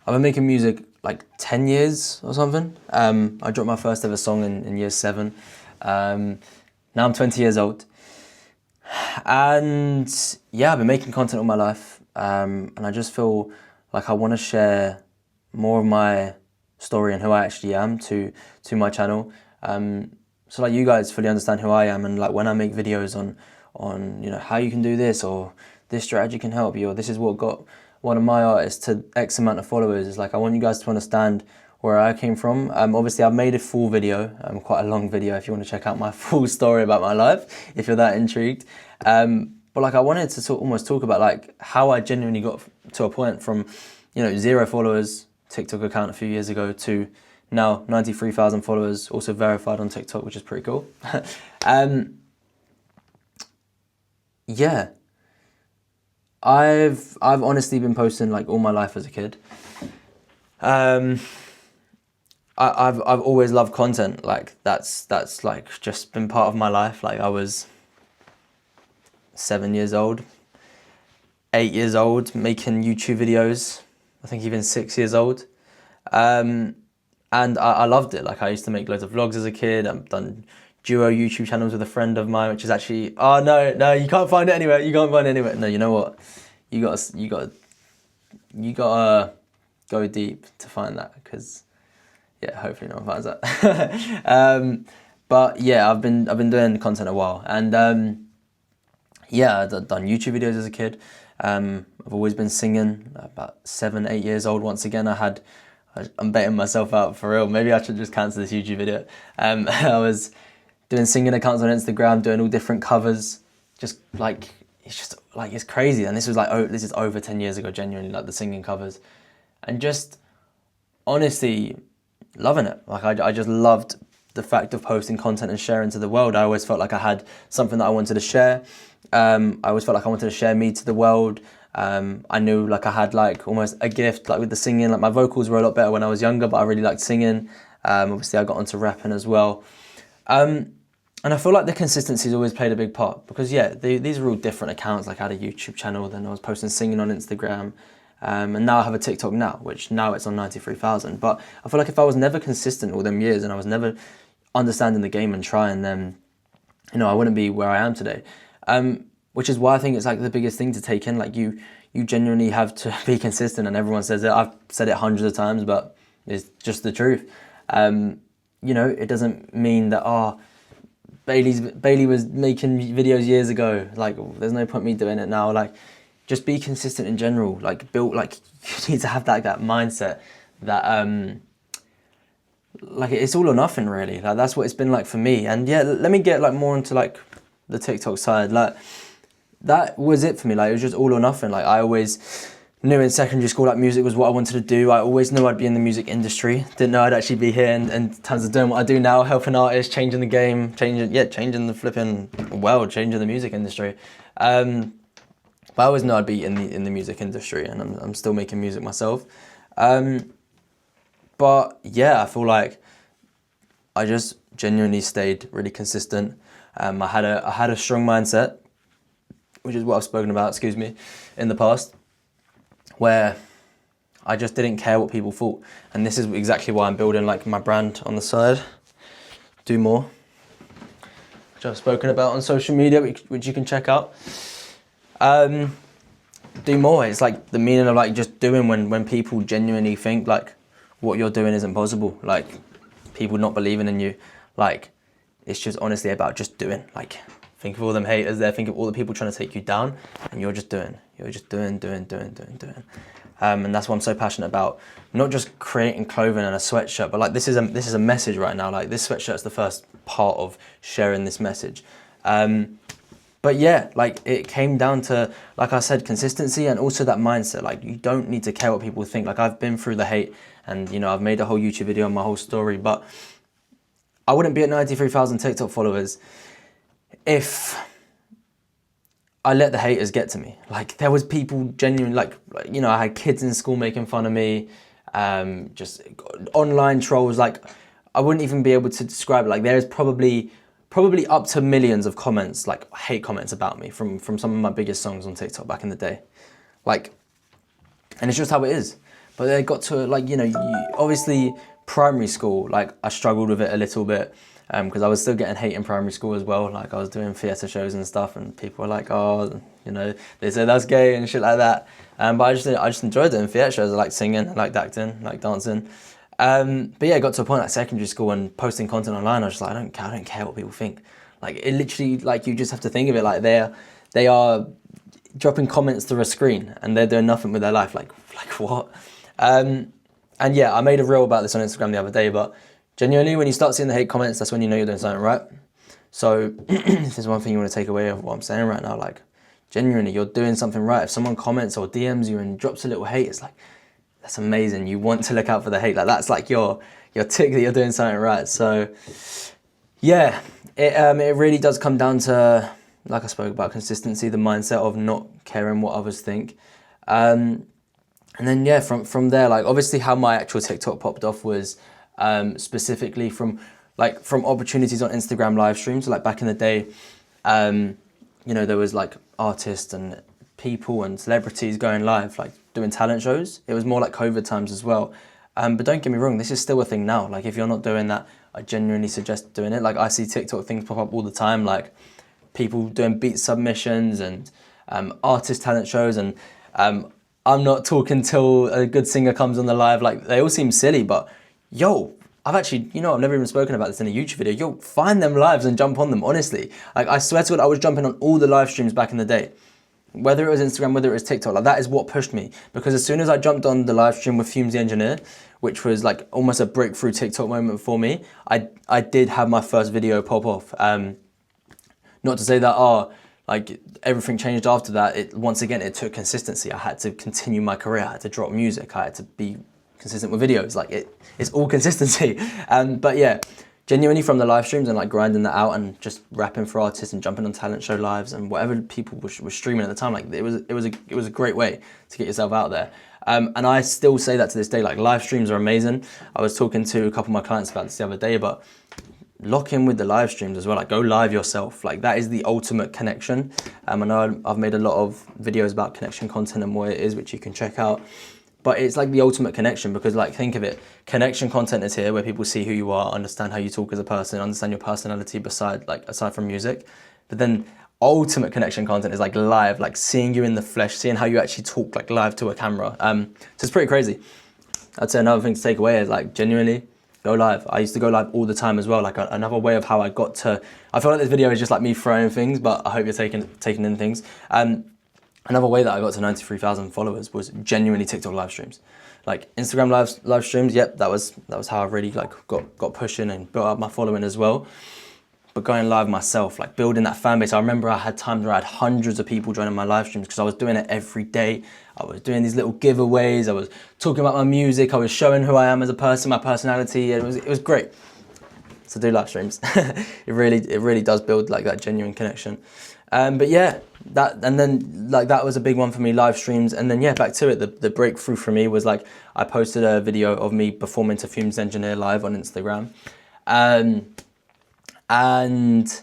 I've been making music like 10 years or something. I dropped my first ever song in year 7. Now I'm 20 years old. And yeah, I've been making content all my life. And I just feel like I want to share more of my story and who I actually am to my channel. So like you guys fully understand who I am, and like when I make videos on how you can do this, or this strategy can help you, or this is what got one of my artists to X amount of followers, is like I want you guys to understand where I came from. Obviously I've made a full video, quite a long video if you want to check out my full story about my life, if you're that intrigued. But like I wanted to almost talk about like how I genuinely got to a point from 0 followers, TikTok account a few years ago, to now 93,000 followers, also verified on TikTok, which is pretty cool. Yeah, I've honestly been posting like all my life as a kid. I've always loved content. Like that's like just been part of my life. Like I was 7 years old, 8 years old, making YouTube videos. I think even 6 years old. And I loved it. Like I used to make loads of vlogs as a kid. I've done duo YouTube channels with a friend of mine, which is actually, oh no, you can't find it anywhere. You can't find it anywhere. No, you know what? You gotta go deep to find that, because yeah, hopefully no one finds that. But yeah, I've been doing content a while, and yeah, I've done YouTube videos as a kid. I've always been singing. About 7, 8 years old, once again, I'm baiting myself out for real. Maybe I should just cancel this YouTube video. I was doing singing accounts on Instagram, doing all different covers. Just like, it's crazy. And this was like, this is over 10 years ago, genuinely, like the singing covers. And just honestly loving it. Like I just loved the fact of posting content and sharing to the world. I always felt like I had something that I wanted to share. I always felt like I wanted to share me to the world. I knew like I had like almost a gift, like with the singing. Like my vocals were a lot better when I was younger, but I really liked singing. Obviously I got onto rapping as well. And I feel like the consistency has always played a big part, because yeah, these are all different accounts. Like I had a YouTube channel, then I was posting singing on Instagram. And now I have a TikTok now, which now it's on 93,000. But I feel like if I was never consistent all them years and I was never understanding the game and trying, then I wouldn't be where I am today. Which is why I think it's like the biggest thing to take in. Like you genuinely have to be consistent, and everyone says it. I've said it hundreds of times, but it's just the truth. It doesn't mean that Bailey was making videos years ago. Like there's no point me doing it now. Like just be consistent in general. Like you need to have that mindset that like it's all or nothing really. Like that's what it's been like for me. And yeah, let me get like more into like the TikTok side. Like that was it for me. Like it was just all or nothing. Like I always knew in secondary school like music was what I wanted to do. I always knew I'd be in the music industry. Didn't know I'd actually be here in terms of doing what I do now, helping artists, changing the game, changing the flipping world, changing the music industry. But I always knew I'd be in the music industry, and I'm still making music myself. But yeah, I feel like I just genuinely stayed really consistent. I had a strong mindset, which is what I've spoken about, in the past, where I just didn't care what people thought. And this is exactly why I'm building like my brand on the side. Do more, which I've spoken about on social media, which you can check out. Do more. It's like the meaning of like just doing when people genuinely think like what you're doing isn't possible. Like people not believing in you. Like it's just honestly about just doing. Like think of all them haters there. Think of all the people trying to take you down, and you're just doing. You're just doing. And that's what I'm so passionate about. Not just creating clothing and a sweatshirt, but like this is a message right now. Like this sweatshirt is the first part of sharing this message. But yeah, like it came down to, like I said, consistency and also that mindset. Like you don't need to care what people think. Like I've been through the hate, and I've made a whole YouTube video on my whole story, but I wouldn't be at 93,000 TikTok followers if I let the haters get to me. Like there was people genuinely, like I had kids in school making fun of me, just online trolls. Like I wouldn't even be able to describe it. Like there's probably up to millions of comments, like hate comments about me from some of my biggest songs on TikTok back in the day. Like, and it's just how it is. But they got to like, obviously primary school, like I struggled with it a little bit because I was still getting hate in primary school as well. Like I was doing theatre shows and stuff and people were like, oh, they said that's gay and shit like that. But I just enjoyed doing theatre shows. I liked singing, I liked acting, I liked dancing. But yeah, it got to a point at secondary school and posting content online, I was just like, I don't care what people think. Like it literally, like you just have to think of it like they are dropping comments through a screen and they're doing nothing with their life. Like what? And yeah, I made a reel about this on Instagram the other day, but genuinely when you start seeing the hate comments, that's when you know you're doing something right. So this is one thing you want to take away of what I'm saying right now. Like genuinely, you're doing something right. If someone comments or DMs you and drops a little hate, it's like, that's amazing. You want to look out for the hate. Like that's like your tick that you're doing something right. So yeah, it really does come down to, like I spoke about, consistency, the mindset of not caring what others think. And then yeah, from there, like obviously how my actual TikTok popped off was specifically from opportunities on Instagram live streams. So like back in the day, there was like artists and people and celebrities going live, like doing talent shows. It was more like COVID times as well. But don't get me wrong, this is still a thing now. Like if you're not doing that, I genuinely suggest doing it. Like I see TikTok things pop up all the time, like people doing beat submissions and artist talent shows. And I'm not talking till a good singer comes on the live. Like they all seem silly, but yo, I've actually, I've never even spoken about this in a YouTube video. Yo, find them lives and jump on them, honestly. Like I swear to God, I was jumping on all the live streams back in the day. Whether it was Instagram, whether it was TikTok, like that is what pushed me. Because as soon as I jumped on the live stream with Fumes the Engineer, which was like almost a breakthrough TikTok moment for me, I did have my first video pop off. Not to say that, like everything changed after that. Once again, it took consistency. I had to continue my career. I had to drop music. I had to be consistent with videos. Like it's all consistency. But yeah, genuinely from the live streams and like grinding that out and just rapping for artists and jumping on talent show lives and whatever people were streaming at the time, like it was a great way to get yourself out there. And I still say that to this day, like live streams are amazing. I was talking to a couple of my clients about this the other day, but lock in with the live streams as well. Like go live yourself. Like that is the ultimate connection. I know I've made a lot of videos about connection content and what it is, which you can check out. But it's like the ultimate connection because like think of it, connection content is here where people see who you are, understand how you talk as a person, understand your personality aside from music. But then ultimate connection content is like live, like seeing you in the flesh, seeing how you actually talk like live to a camera. So it's pretty crazy. I'd say another thing to take away is like genuinely go live. I used to go live all the time as well. Like another way of how I got to, I feel like this video is just like me throwing things, but I hope you're taking in things. Another way that I got to 93,000 followers was genuinely TikTok live streams. Like Instagram live streams, yep, that was how I really like got pushing and built up my following as well. But going live myself, like building that fan base. I remember I had times where I had hundreds of people joining my live streams because I was doing it every day. I was doing these little giveaways. I was talking about my music. I was showing who I am as a person, my personality. It was great. So do live streams. It really does build like that genuine connection. But yeah, that was a big one for me, live streams. And then yeah, back to it. The breakthrough for me was like I posted a video of me performing to Fumes Engineer live on Instagram. And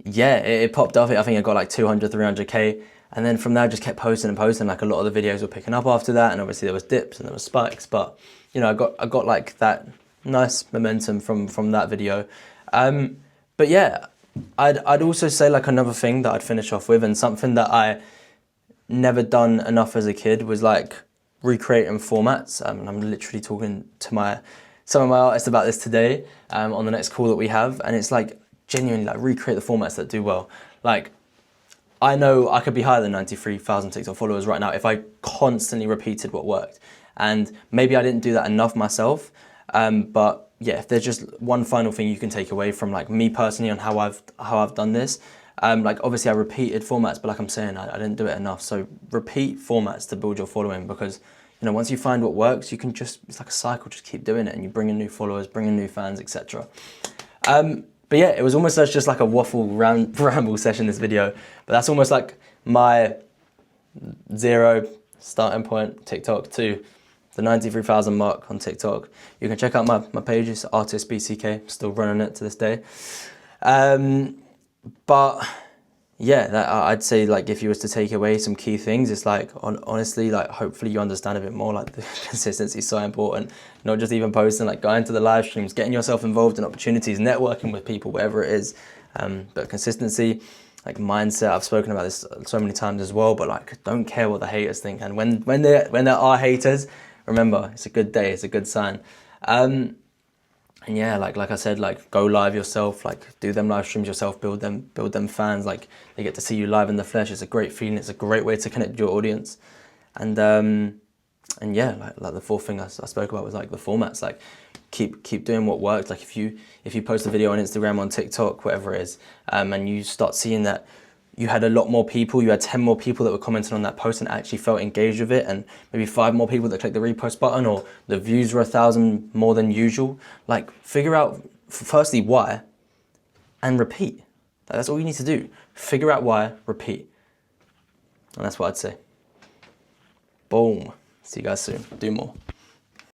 yeah, it popped up. I think I got like 200, 300K. And then from there, I just kept posting and posting. Like a lot of the videos were picking up after that. And obviously there was dips and there was spikes. But I got like that nice momentum from that video. But yeah, I'd also say like another thing that I'd finish off with, and something that I never done enough as a kid, was like recreating formats. And I'm literally talking to some of my artists about this today on the next call that we have. And it's like genuinely like recreate the formats that do well. Like I know I could be higher than 93,000 TikTok followers right now if I constantly repeated what worked. And maybe I didn't do that enough myself. But yeah, if there's just one final thing you can take away from like me personally on how I've done this, like obviously I repeated formats, but like I'm saying, I didn't do it enough. So repeat formats to build your following, because once you find what works, you can it's like a cycle, just keep doing it and you bring in new followers, bring in new fans, etc. But yeah, it was almost just like a waffle ramble session, this video, but that's almost like my 0 starting point TikTok to the 93,000 mark on TikTok. You can check out my page, it's artist BCK, still running it to this day. But yeah, I'd say like if you was to take away some key things, it's like honestly, like hopefully you understand a bit more, like the consistency is so important. Not just even posting, like going to the live streams, getting yourself involved in opportunities, networking with people, whatever it is. But consistency, like mindset, I've spoken about this so many times as well. But like, don't care what the haters think. And when there are haters, remember it's a good day, it's a good sign. And yeah, like I said, like go live yourself, like do them live streams yourself, build them fans. Like they get to see you live in the flesh. It's a great feeling. It's a great way to connect with your audience. And yeah, like the fourth thing I spoke about was like the formats. Like keep doing what works. Like if you post a video on Instagram, on TikTok, whatever it is, and you start seeing that you had a lot more people, you had 10 more people that were commenting on that post and actually felt engaged with it, and maybe 5 more people that clicked the repost button, or the views were 1,000 more than usual. Like figure out firstly why and repeat. That's all you need to do. Figure out why, repeat. And that's what I'd say. Boom. See you guys soon. Do more.